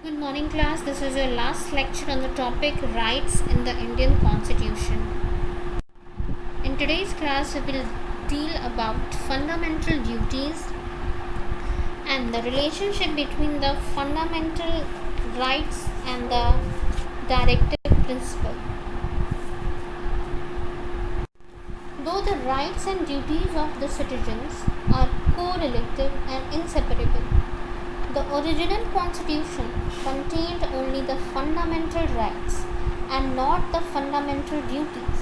Good morning, class. This is your last lecture on the topic Rights in the Indian Constitution. In today's class, we will deal about fundamental duties and the relationship between the fundamental rights and the directive principle. Though the rights and duties of the citizens are correlative and inseparable, the original constitution contained only the fundamental rights and not the fundamental duties.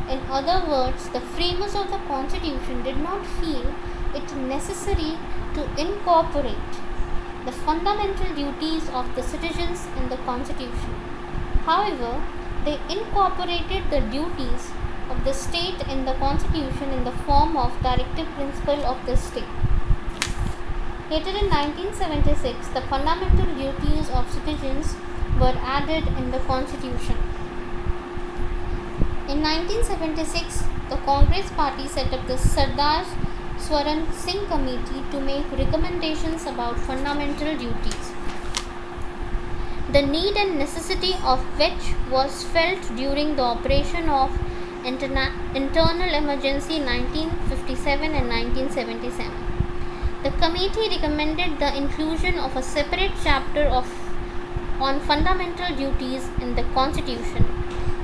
In other words, the framers of the constitution did not feel it necessary to incorporate the fundamental duties of the citizens in the constitution. However, they incorporated the duties of the state in the constitution in the form of directive principle of the state. Later in 1976, the fundamental duties of citizens were added in the constitution. In 1976, the Congress party set up the Sardar Swaran Singh Committee to make recommendations about fundamental duties, the need and necessity of which was felt during the operation of Internal Emergency 1957 and 1977. The committee recommended the inclusion of a separate chapter on fundamental duties in the Constitution.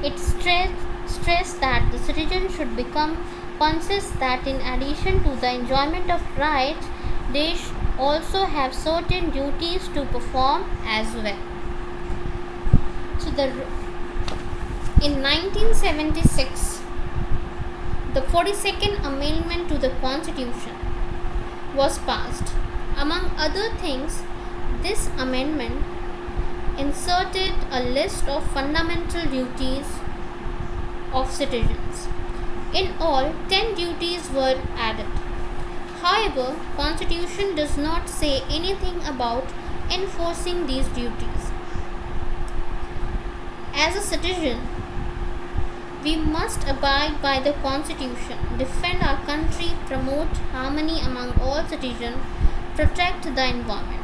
It stressed that the citizen should become conscious that in addition to the enjoyment of rights, they also have certain duties to perform as well. So, in 1976, the 42nd Amendment to the Constitution was passed. Among other things, this amendment inserted a list of fundamental duties of citizens. In all, 10 duties were added. However, Constitution does not say anything about enforcing these duties. As a citizen, we must abide by the Constitution, defend our country, promote harmony among all citizens, protect the environment.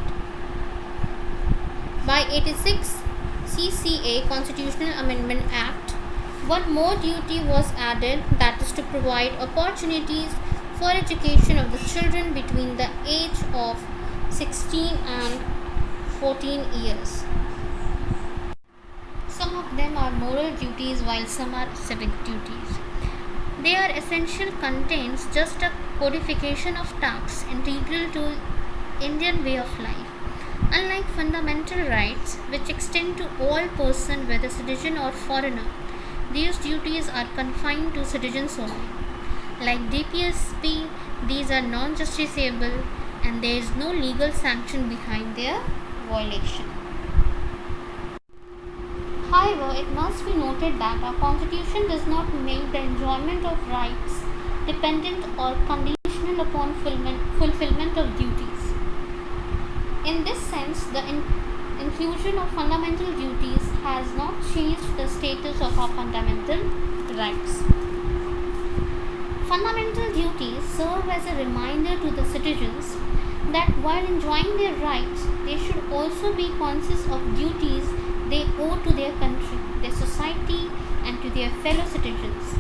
By 86 CCA Constitutional Amendment Act, one more duty was added, that is to provide opportunities for education of the children between the age of 16 and 14 years. Some of them are moral duties while some are civic duties. They are essential contents, just a codification of tasks integral to Indian way of life. Unlike fundamental rights, which extend to all persons whether citizen or foreigner, these duties are confined to citizens only. Like DPSP, these are non-justiciable and there is no legal sanction behind their violation. However, it must be noted that our Constitution does not make the enjoyment of rights dependent or conditional upon fulfillment of duties. In this sense, the inclusion of fundamental duties has not changed the status of our fundamental rights. Fundamental duties serve as a reminder to the citizens that while enjoying their rights, they should also be conscious of duties they owe to their country, their society, and to their fellow citizens.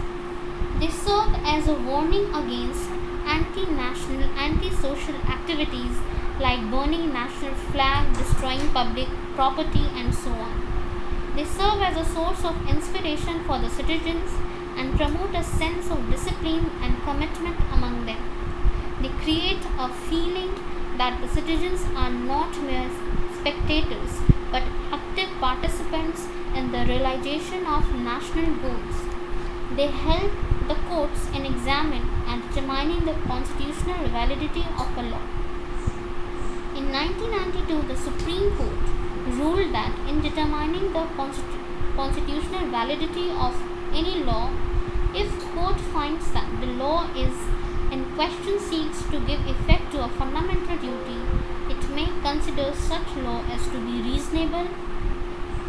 They serve as a warning against anti-national, anti-social activities like burning national flag, destroying public property, and so on. They serve as a source of inspiration for the citizens and promote a sense of discipline and commitment among them. They create a feeling that the citizens are not mere spectators but active participants in the realization of national goals. They help the courts in examining and determining the constitutional validity of a law. In 1992, the Supreme Court ruled that in determining the constitutional validity of any law, if court finds that the law is in question seeks to give effect to a fundamental duty, it may consider such law as to be reasonable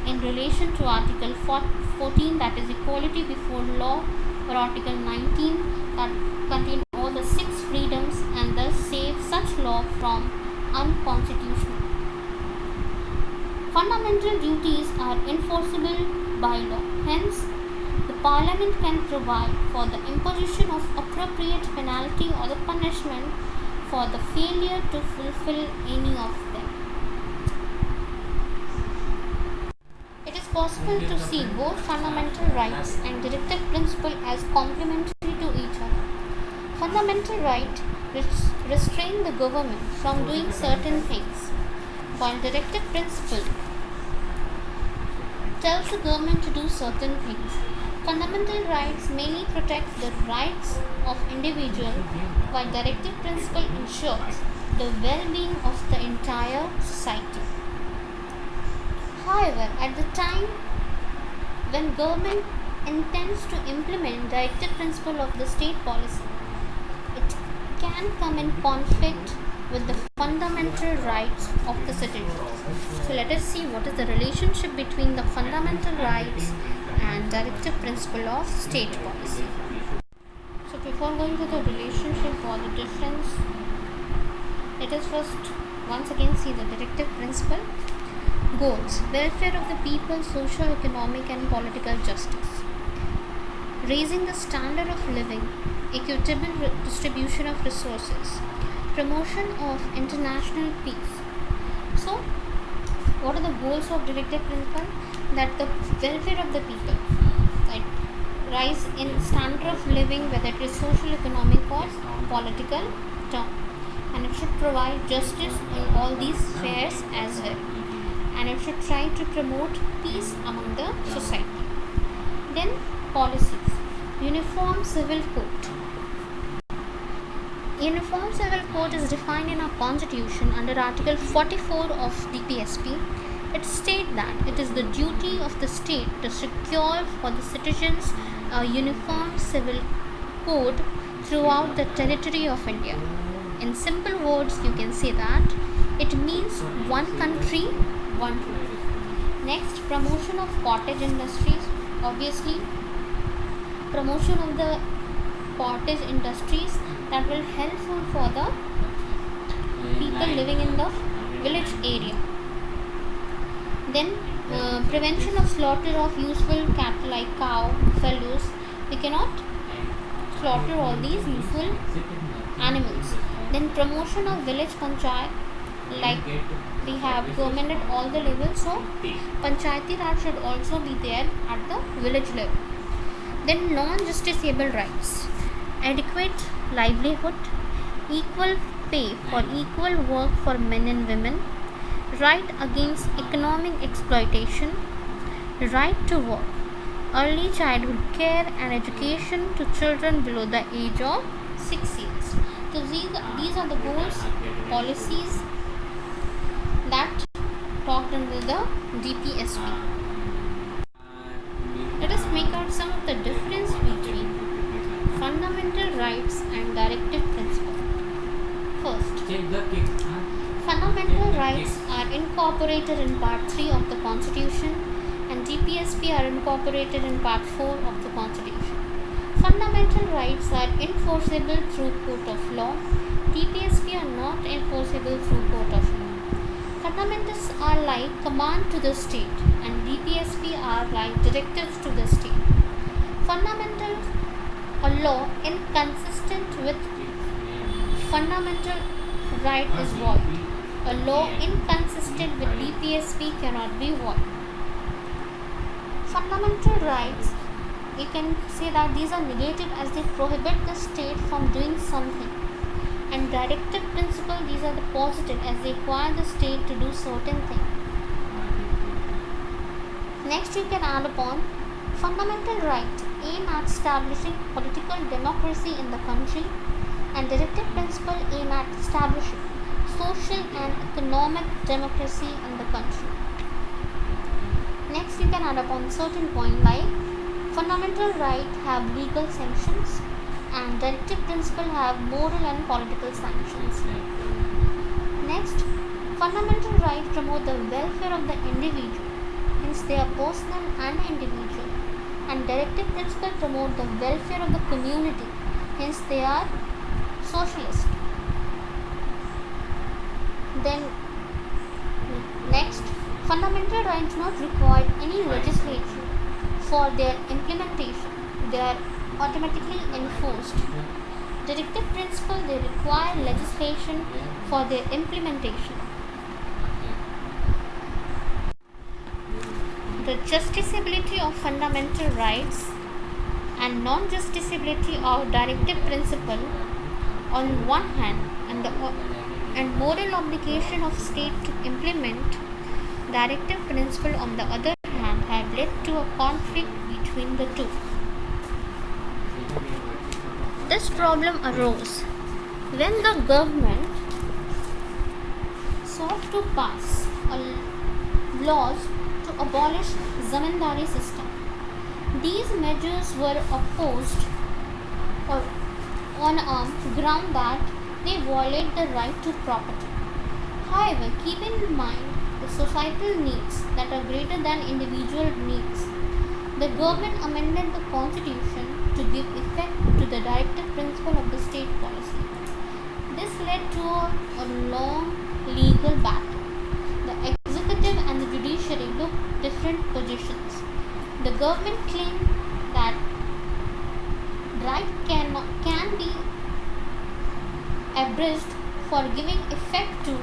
in relation to Article 14, that is equality before law, or Article 19, that contain all the 6 freedoms and thus save such law from unconstitutional. Fundamental duties are enforceable by law. Hence, the Parliament can provide for the imposition of appropriate penalty or the punishment for the failure to fulfill any of them. It is possible to see both fundamental rights and directive principle as complementary to each other. Fundamental right restrain the government from doing certain things, while directive principle tells the government to do certain things. Fundamental rights mainly protect the rights of individual, while directive principle ensures the well-being of the entire society. However, at the time when government intends to implement directive principle of the state policy, it can come in conflict with the fundamental rights of the citizens. So let us see what is the relationship between the fundamental rights and directive principle of state policy. So before going to the relationship or the difference, let us first once again see the directive principle. Goals: welfare of the people, social, economic and political justice, raising the standard of living, equitable distribution of resources, promotion of international peace. So what are the goals of directive principle? That the welfare of the people, right, rise in standard of living, whether it is social, economic or political term, and it should provide justice in all these spheres as well, and it should try to promote peace among the society. Then policies: uniform civil code. Uniform civil code is defined in our constitution under article 44 of DPSP. It states that it is the duty of the state to secure for the citizens a uniform civil code throughout the territory of India. In simple words, you can say that it means one country, one rule. Next, promotion of cottage industries. Obviously, promotion of the cottage industries that will helpful for the people living in the village area. Then prevention of slaughter of useful cattle like cow, fallows. We cannot slaughter all these useful animals. Then promotion of village panchayat, like we have government at all the levels, so panchayati raj should also be there at the village level. Then non-justiciable rights: adequate livelihood, equal pay for equal work for men and women, right against economic exploitation, right to work, early childhood care and education to children below the age of 6 years. So these are the goals, policies that talked under the DPSP. Let us make out some of the difference between fundamental rights and directive principle. First, fundamental rights are incorporated in Part 3 of the Constitution and DPSP are incorporated in Part 4 of the Constitution. Fundamental rights are enforceable through court of law. DPSP are not enforceable through court of law. Fundamentals are like command to the state and DPSP are like directives to the state. Fundamental a law inconsistent with fundamental right is void. A law inconsistent with DPSP cannot be void. Fundamental rights, you can say that these are negative as they prohibit the state from doing something, and directive principle, these are the positive as they require the state to do certain things. Next, you can add upon fundamental right aim at establishing political democracy in the country, and directive principle aim at establishing social and economic democracy in the country. Next, you can add upon certain point like fundamental right have legal sanctions and directive principle have moral and political sanctions. Next, fundamental rights promote the welfare of the individual, hence they are personal and individual, and directive principle promote the welfare of the community, hence they are socialist. Then next, Fundamental rights do not require any legislation for their implementation. They are automatically enforced. Directive principle, they require legislation for their implementation. The justiciability of fundamental rights and non-justiciability of directive principle on one hand, and moral obligation of state to implement directive principle on the other hand, have led to a conflict between the two. This problem arose when the government sought to pass laws to abolish zamindari system. These measures were opposed or on a ground that they violate the right to property. However, keeping in mind the societal needs that are greater than individual needs, the government amended the constitution to give effect to the directive principle of the state policy. This led to a long legal battle. The executive and the judiciary took different positions. The government claimed that right can be abridged for giving effect to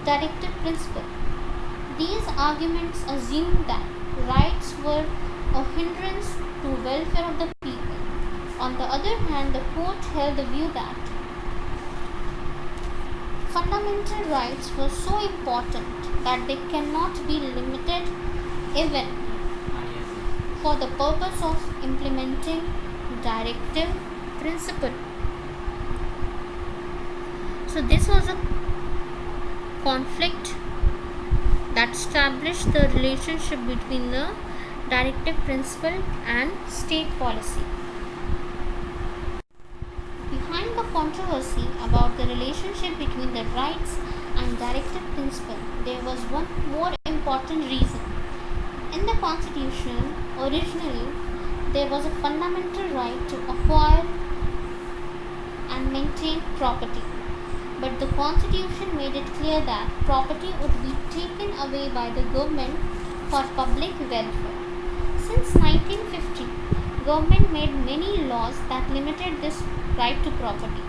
directive principle. These arguments assumed that rights were a hindrance to welfare of the people. On the other hand, the court held the view that fundamental rights were so important that they cannot be limited even for the purpose of implementing directive principle. So this was a conflict that established the relationship between the directive principle and state policy. Behind the controversy about the relationship between the rights and directive principle, there was one more important reason. In the constitution, originally, there was a fundamental right to acquire and maintain property. But the constitution made it clear that property would be taken away by the government for public welfare. Since 1950, government made many laws that limited this right to property.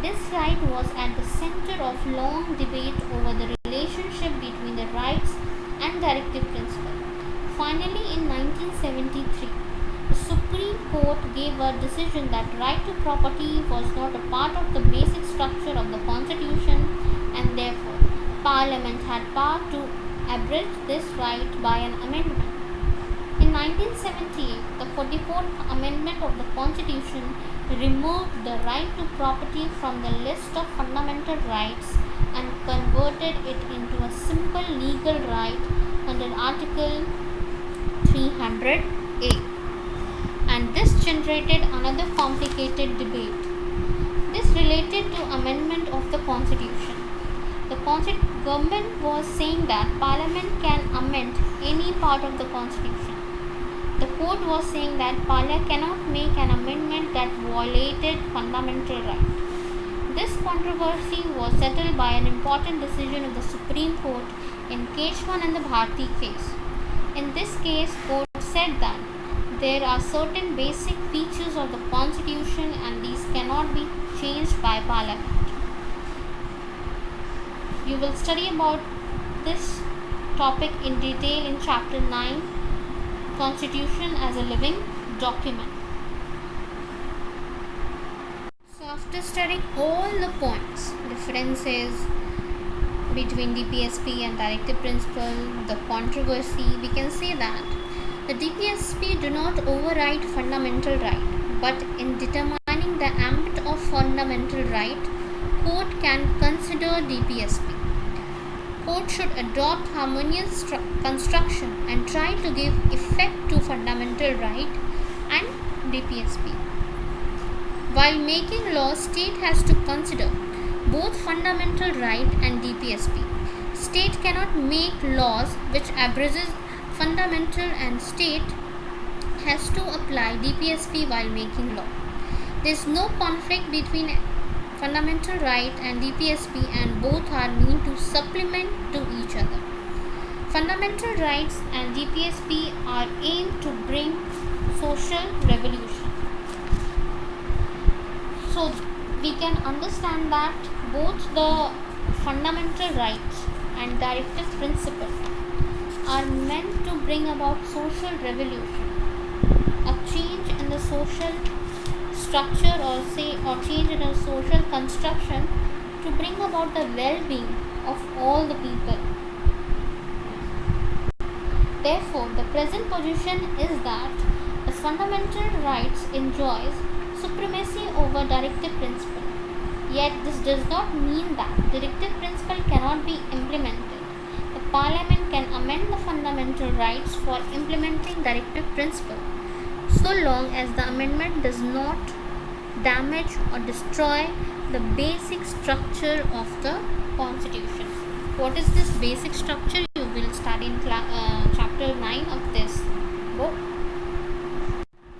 This right was at the center of long debate over the relationship between the rights and directive principle. Finally, in 1973, the Supreme Court gave a decision that right to property was not a part of the basic structure of the Constitution, and therefore Parliament had power to abridge this right by an amendment. In 1978, the 44th Amendment of the Constitution removed the right to property from the list of fundamental rights and converted it into a simple legal right under Article 300A. And this generated another complicated debate. This related to amendment of the Constitution. The government was saying that Parliament can amend any part of the Constitution. The court was saying that Parliament cannot make an amendment that violated fundamental right. This controversy was settled by an important decision of the Supreme Court in Keshwan and the Bharti case. In this case, court said that there are certain basic features of the Constitution and these cannot be changed by Parliament. You will study about this topic in detail in chapter 9, Constitution as a living document. So after studying all the points, differences between DPSP and directive principle, the controversy, we can say that the DPSP do not override fundamental right, but in determining the ambit of fundamental right, court can consider DPSP. Court should adopt harmonious construction and try to give effect to fundamental right and DPSP. While making laws, state has to consider both fundamental right and DPSP. State cannot make laws which abridges fundamental and state has to apply DPSP while making law. There is no conflict between fundamental right and DPSP and both are meant to supplement to each other. Fundamental rights and DPSP are aimed to bring social revolution. So we can understand that both the fundamental rights and directive principle are meant to bring about social revolution, a change in the social structure or change in a social construction to bring about the well-being of all the people. Therefore, the present position is that the fundamental rights enjoys supremacy over directive principle. Yet this does not mean that directive principle cannot be implemented. The Parliament can amend the fundamental rights for implementing directive principle so long as the amendment does not damage or destroy the basic structure of the Constitution. What is this basic structure? You will study in chapter 9 of this book.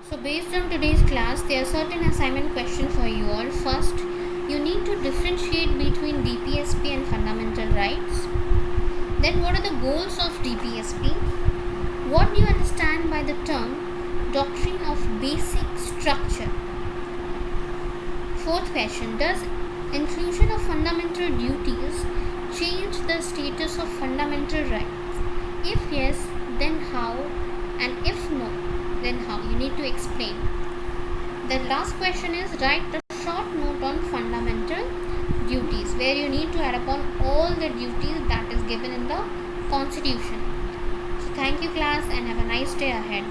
So based on today's class, there are certain assignment questions for you all. First, you need to differentiate between DPSP and fundamental rights. Then what are the goals of DPSP? What do you understand by the term doctrine of basic structure? Fourth question, does inclusion of fundamental duties change the status of fundamental rights? If yes, then how? And if no, then how? You need to explain. The last question is write a short note on fundamental duties, where you need to add upon all the duties that is given in the Constitution. So thank you class and have a nice day ahead.